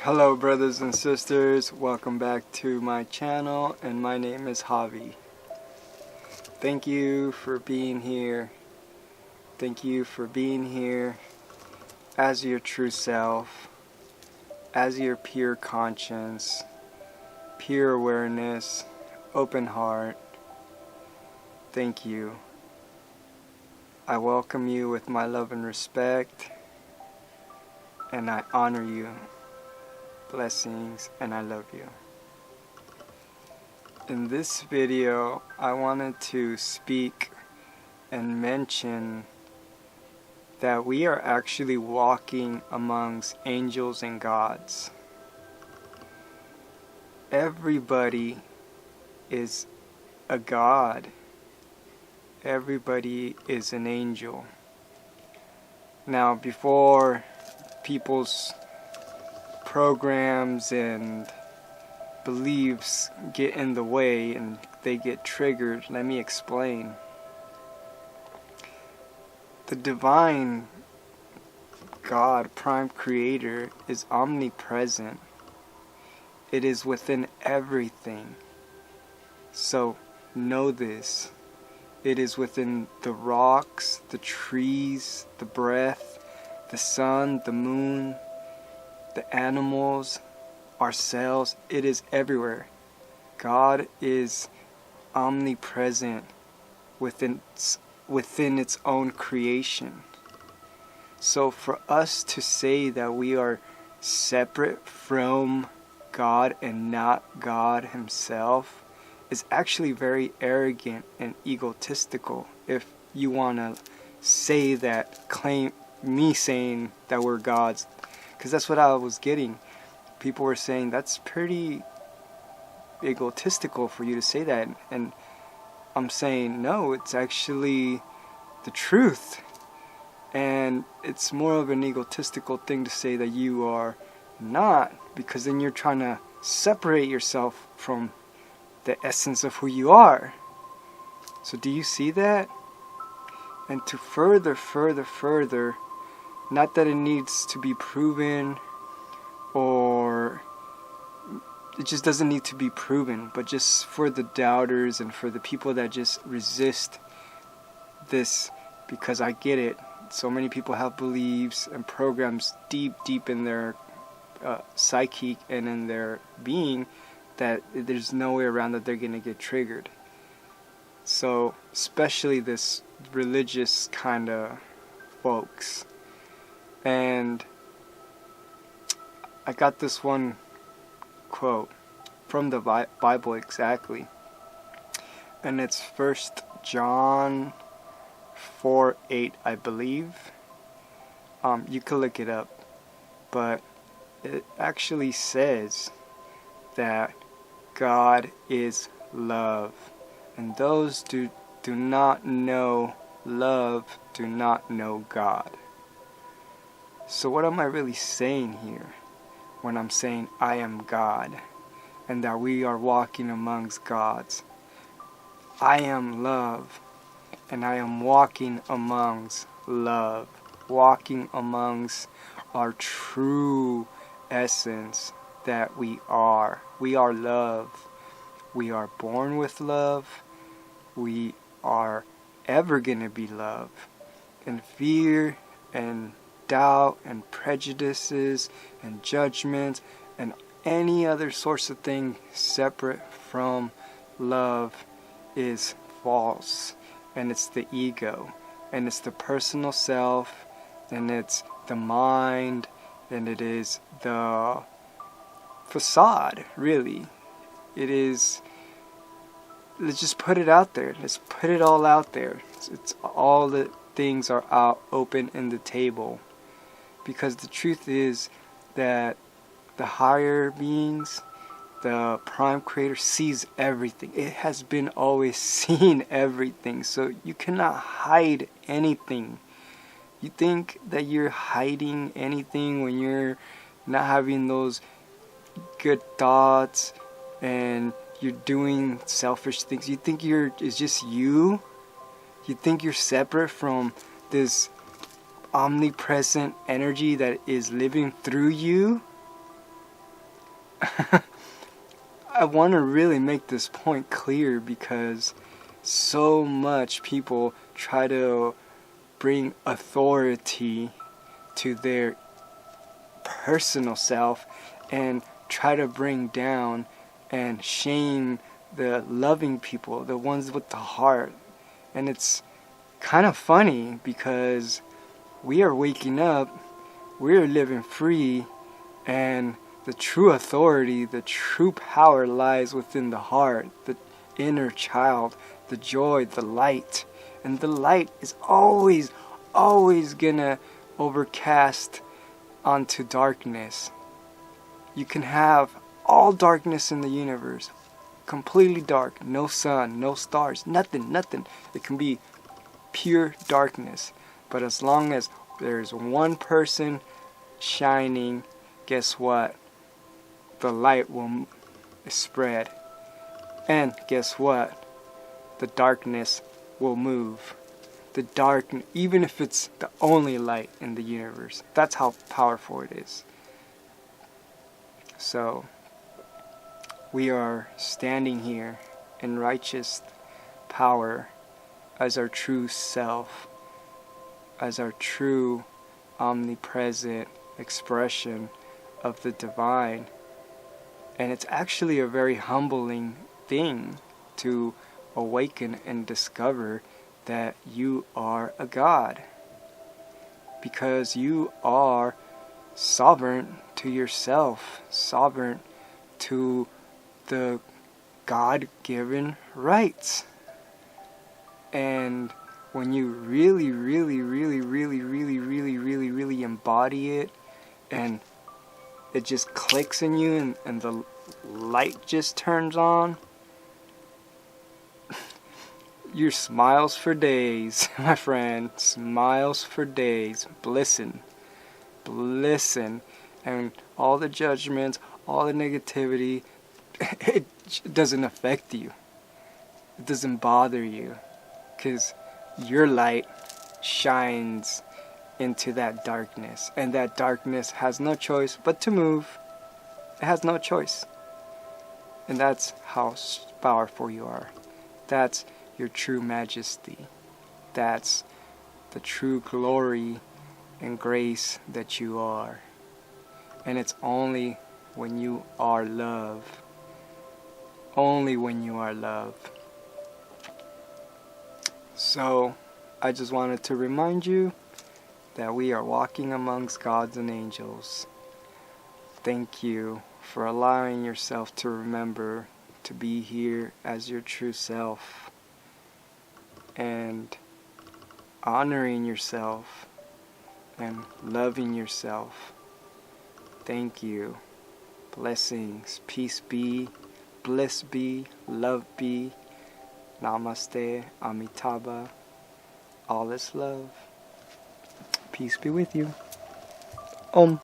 Hello brothers and sisters, welcome back to my channel, and my name is Javi. Thank you for being here. Thank you for being here as your true self, as your pure conscience, pure awareness, open heart. Thank you. I welcome you with my love and respect, and I honor you. Blessings, and I love you. In this video, I wanted to speak and mention that we are actually walking amongst angels and gods. Everybody is a god. Everybody is an angel. Now, before people's programs and beliefs get in the way and they get triggered, let me explain. The divine God, prime creator, is omnipresent. It is within everything. So know this. It is within the rocks, the trees, the breath, the sun, the moon, the animals, ourselves. It is everywhere. God is omnipresent within its own creation. So for us to say that we are separate from God and not God himself is actually very arrogant and egotistical. If you want to say that, claim me saying that we're gods, because that's what I was getting. People were saying that's pretty egotistical for you to say that, and I'm saying no, it's actually the truth. And it's more of an egotistical thing to say that you are not, because then you're trying to separate yourself from the essence of who you are. So do you see that? And to further, not that it needs to be proven, or it just doesn't need to be proven, but just for the doubters and for the people that just resist this, because I get it. So many people have beliefs and programs deep in their psyche and in their being that there's no way around that they're going to get triggered. So especially this religious kind of folks. And I got this one quote from the Bible exactly, and it's 1 John 4:8, I believe. You can look it up, but it actually says that God is love, and those do not know love do not know God. So what am I really saying here when I'm saying I am God and that we are walking amongst gods? I am love, and I am walking amongst love, walking amongst our true essence that we are. We are love. We are born with love. We are ever going to be love. And fear and doubt and prejudices and judgment and any other source of thing separate from love is false. And it's the ego, and it's the personal self, and it's the mind, and it is the facade, really. It is, let's just put it out there. Let's put it all out there. It's all the things are out open in the table. Because the truth is that the higher beings, the Prime Creator sees everything. It has been always seen everything. So you cannot hide anything. You think that you're hiding anything when you're not having those good thoughts and you're doing selfish things. You think it's just you? You think you're separate from this omnipresent energy that is living through you? I want to really make this point clear because so much people try to bring authority to their personal self and try to bring down and shame the loving people, the ones with the heart. And it's kind of funny because we are waking up, we're living free, and the true authority, the true power lies within the heart, the inner child, the joy, the light. And the light is always gonna overcast onto darkness. You can have all darkness in the universe, completely dark, no sun, no stars, nothing. It can be pure darkness. But as long as there's one person shining, guess what? The light will spread. And guess what? The darkness will move. The dark, even if it's the only light in the universe, that's how powerful it is. So we are standing here in righteous power as our true self, as our true omnipresent expression of the divine. And it's actually a very humbling thing to awaken and discover that you are a God, because you are sovereign to yourself, sovereign to the God-given rights. And when you really embody it, and it just clicks in you, and the light just turns on, your smiles for days, my friend, smiles for days, blissing, and all the judgments, all the negativity, it doesn't affect you. It doesn't bother you, because your light shines into that darkness, and that darkness has no choice but to move. It has no choice. And that's how powerful you are. That's your true majesty. That's the true glory and grace that you are. And it's only when you are love. Only when you are love. So, I just wanted to remind you that we are walking amongst gods and angels. Thank you for allowing yourself to remember to be here as your true self, and honoring yourself and loving yourself. Thank you. Blessings. Peace be. Bliss be. Love be. Namaste. Amitabah. All is love. Peace be with you. Om.